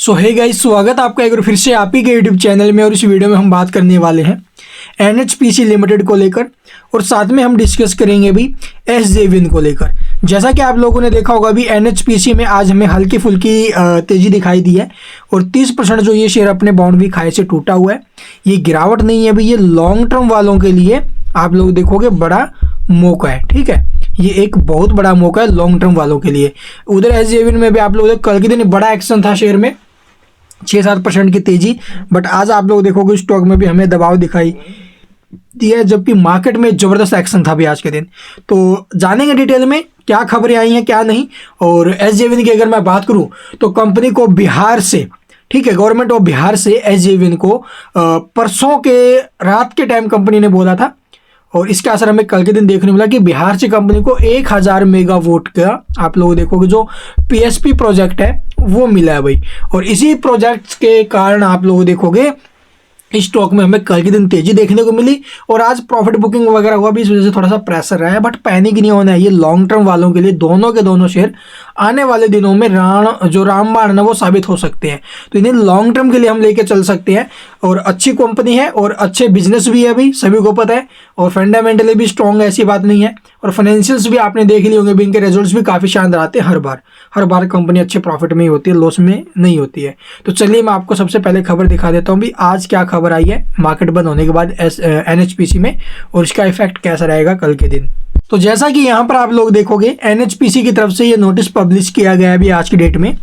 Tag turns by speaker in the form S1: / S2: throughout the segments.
S1: सो hey guys, स्वागत है आपका एक बार फिर से आप ही के यूट्यूब चैनल में। और इस वीडियो में हम बात करने वाले हैं NHPC लिमिटेड को लेकर, और साथ में हम डिस्कस करेंगे भी SJVN को लेकर। जैसा कि आप लोगों ने देखा होगा अभी NHPC में आज हमें हल्की फुल्की तेजी दिखाई दी है, और 30% जो ये शेयर अपने बाउंड्री खाई से टूटा हुआ है। ये गिरावट नहीं है भाई, ये लॉन्ग टर्म वालों के लिए आप लोग देखोगे बड़ा मौका है। ठीक है, ये एक बहुत बड़ा मौका है लॉन्ग टर्म वालों के लिए। उधर SJVN में भी आप लोग कल के दिन बड़ा एक्शन था, शेयर में 6-7% की तेजी, बट आज आप लोग देखोगे स्टॉक में भी हमें दबाव दिखाई दिया है, जबकि मार्केट में जबरदस्त एक्शन था भी आज के दिन। तो जानेंगे डिटेल में क्या खबरें आई हैं क्या नहीं। और SJVN की अगर मैं बात करूं तो कंपनी को बिहार से, ठीक है, गवर्नमेंट ऑफ बिहार से SJVN को परसों के रात के टाइम कंपनी ने बोला था, और इसका असर हमें कल के दिन देखने मिला कि बिहार से कंपनी को 1000 मेगावाट का आप लोग देखोगे जो PSP प्रोजेक्ट है वो मिला है भाई। और इसी प्रोजेक्ट के कारण आप लोग देखोगे इस स्टॉक में हमें कल के दिन तेजी देखने को मिली, और आज प्रॉफिट बुकिंग वगैरह हुआ भी, इस वजह से थोड़ा सा प्रेशर रहा है। बट पैनिक नहीं होना है, ये लॉन्ग टर्म वालों के लिए दोनों के दोनों शेयर आने वाले दिनों में रामबाण वो साबित हो सकते हैं। तो इन्हें लॉन्ग टर्म के लिए हम लेके चल सकते हैं, और अच्छी कंपनी है और अच्छे बिजनेस भी है अभी सभी को पता है, और फंडामेंटली भी स्ट्रॉन्ग है, ऐसी बात नहीं है। और फाइनेंशियल्स भी आपने देख लिए होंगे भी, इनके रिजल्ट्स भी काफ़ी शानदार आते हैं हर बार कंपनी अच्छे प्रॉफिट में ही होती है, लॉस में नहीं होती है। तो चलिए मैं आपको सबसे पहले खबर दिखा देता हूँ भी आज क्या खबर आई है मार्केट बंद होने के बाद NHPC में, और इसका इफेक्ट कैसा रहेगा कल के दिन। तो जैसा कि यहाँ पर आप लोग देखोगे NHPC की तरफ से ये नोटिस पब्लिश किया गया है अभी आज की डेट में।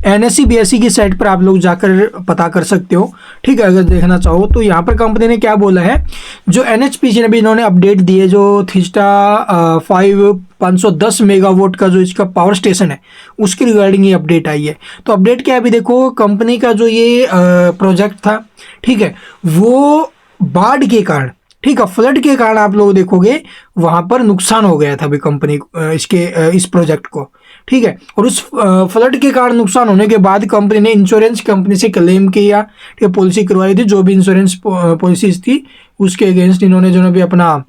S1: NSE BSE की साइट पर आप लोग जाकर पता कर सकते हो, ठीक है, अगर देखना चाहो तो। यहाँ पर कंपनी ने क्या बोला है, जो NHPC ने भी इन्होंने अपडेट दी है, जो थिस्टा 510 मेगावाट का जो इसका पावर स्टेशन है उसकी रिगार्डिंग ये अपडेट आई है। तो अपडेट क्या है अभी देखो, कंपनी का जो ये प्रोजेक्ट था, ठीक है, वो बाढ़ के कारण, ठीक है, फ्लड के कारण आप लोग देखोगे वहां पर नुकसान हो गया था अभी कंपनी इस प्रोजेक्ट को, ठीक है। और उस फ्लड के कारण नुकसान होने के बाद कंपनी ने इंश्योरेंस कंपनी से क्लेम किया, ठीक है, पॉलिसी करवाई थी, जो भी इंश्योरेंस पॉलिसीज थी उसके अगेंस्ट इन्होंने जो भी अपना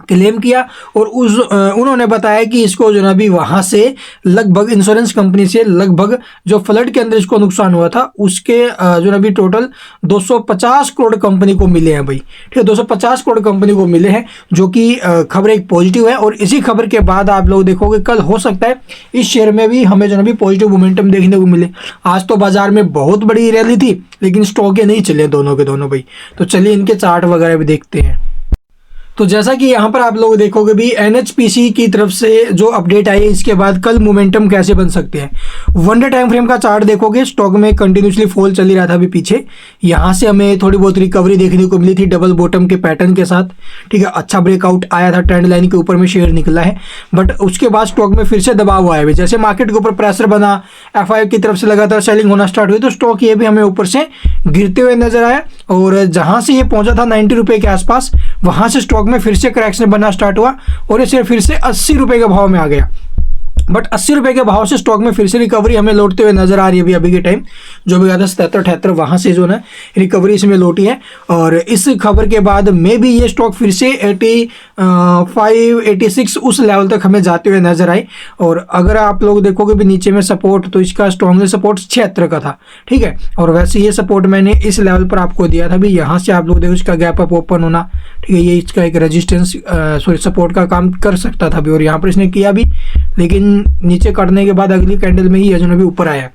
S1: क्लेम किया। और उन्होंने बताया कि इसको जो ना भी वहाँ से लगभग इंश्योरेंस कंपनी से लगभग जो फ्लड के अंदर इसको नुकसान हुआ था उसके जो ना भी टोटल 250 करोड़ कंपनी को मिले हैं भाई, ठीक है, 250 करोड़ कंपनी को मिले हैं, जो कि खबर एक पॉजिटिव है। और इसी खबर के बाद आप लोग देखोगे कल हो सकता है इस शेयर में भी हमें जो ना भी पॉजिटिव मोमेंटम देखने को मिले। आज तो बाजार में बहुत बड़ी रैली थी, लेकिन स्टॉकें नहीं चले दोनों के दोनों भाई। तो चलिए इनके चार्ट वगैरह भी देखते हैं। तो जैसा कि यहाँ पर आप लोग देखोगे भी NHPC की तरफ से जो अपडेट आई है, इसके बाद कल मोमेंटम कैसे बन सकते हैं। 1 डे टाइम फ्रेम का चार्ट देखोगे, स्टॉक में कंटिन्यूसली फॉल चल ही रहा था अभी पीछे, यहाँ से हमें थोड़ी बहुत रिकवरी देखने को मिली थी डबल बॉटम के पैटर्न के साथ, ठीक है, अच्छा ब्रेकआउट आया था, ट्रेंड लाइन के ऊपर में शेयर निकला है। बट उसके बाद स्टॉक में फिर से दबाव आया है, जैसे मार्केट के ऊपर प्रेशर बना, FI की तरफ से लगातार सेलिंग होना स्टार्ट हुई, तो स्टॉक ये भी हमें ऊपर से गिरते हुए नजर आया। और जहाँ से ये पहुंचा था 90 रुपये के आसपास, वहाँ से स्टॉक में फिर से करेक्शन बनना स्टार्ट हुआ, और ये शेयर फिर से 80 रुपये के भाव में आ गया। बट 80 रुपये के भाव से स्टॉक में फिर से रिकवरी हमें लौटते हुए नजर आ रही है अभी के टाइम, जो भी आता 77-78 वहाँ से जो है रिकवरी इसमें लौटी है। और इस खबर के बाद में भी ये स्टॉक फिर से 85-86 उस लेवल तक हमें जाते हुए नजर आई। और अगर आप लोग देखोगे भी नीचे में सपोर्ट, तो इसका स्ट्रॉन्गली सपोर्ट 76 का था, ठीक है। और वैसे ये सपोर्ट मैंने इस लेवल पर आपको दिया था भी, यहाँ से आप लोग देखो इसका गैप अप ओपन होना, ठीक है, ये इसका एक रेजिस्टेंस सपोर्ट का काम कर सकता था भी, और यहाँ पर इसने किया भी, लेकिन नीचे करने के बाद अगली कैंडल में ही ये जो भी ऊपर आया।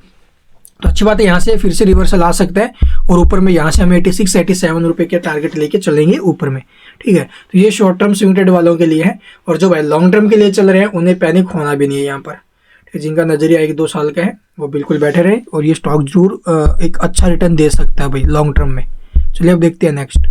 S1: तो अच्छी बात है, यहाँ से फिर से रिवर्सल आ सकता है, और ऊपर में यहाँ से हम 86-87 रुपये के टारगेट लेके चलेंगे ऊपर में, ठीक है। तो ये शॉर्ट टर्म स्विंग ट्रेड वालों के लिए है, और जो भाई लॉन्ग टर्म के लिए चल रहे हैं उन्हें पैनिक होना भी नहीं है यहाँ पर, ठीक है। जिनका नजरिया 1-2 साल का है वो बिल्कुल बैठे रहे, और ये स्टॉक जरूर एक अच्छा रिटर्न दे सकता है भाई लॉन्ग टर्म में। चलिए अब देखते हैं नेक्स्ट।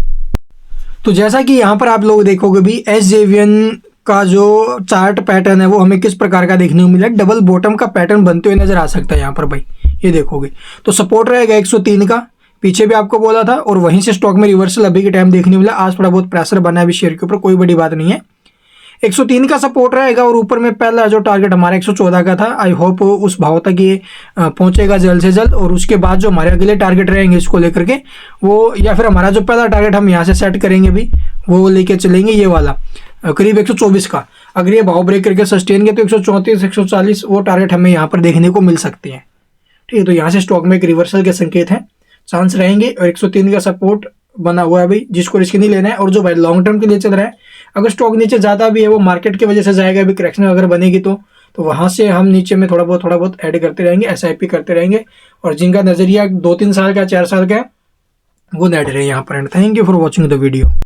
S1: तो जैसा कि यहाँ पर आप लोग देखोगे भी SJVN का जो चार्ट पैटर्न है वो हमें किस प्रकार का देखने को मिला है, डबल बॉटम का पैटर्न बनते हुए नजर आ सकता है यहाँ पर भाई, ये देखोगे। तो सपोर्ट रहेगा 103 का, पीछे भी आपको बोला था, और वहीं से स्टॉक में रिवर्सल अभी के टाइम देखने को मिला। आज थोड़ा बहुत प्रेशर बना है अभी शेयर के ऊपर, कोई बड़ी बात नहीं है। 103 का सपोर्ट रहेगा, और ऊपर में पहला जो टारगेट हमारा 114 का था, आई होप उस भाव तक ये पहुंचेगा जल्द से जल्द। और उसके बाद जो हमारे अगले टारगेट रहेंगे इसको लेकर के, वो या फिर हमारा जो पहला टारगेट हम यहाँ से सेट करेंगे भी, वो लेके चलेंगे ये वाला करीब 124 का। अगर ये भाव ब्रेक करके सस्टेन किया तो 134-140 वो टारगेट हमें यहाँ पर देखने को मिल सकते हैं, ठीक है, तो यहाँ से स्टॉक में एक रिवर्सल के संकेत हैं, चांस रहेंगे। और 103 का सपोर्ट बना हुआ है भाई, जिसको रिस्क नहीं लेना है। और जो भाई लॉन्ग टर्म के लिए चल रहा है, अगर स्टॉक नीचे जाता भी है वो मार्केट की वजह से जाएगा, अभी करेक्शन अगर बनेगी तो वहां से हम नीचे में थोड़ा बहुत ऐड करते रहेंगे, SIP करते रहेंगे। और जिनका नजरिया 2-3 साल का 4 साल का है वो ऐड रहे यहाँ पर। And thank you for watching the video.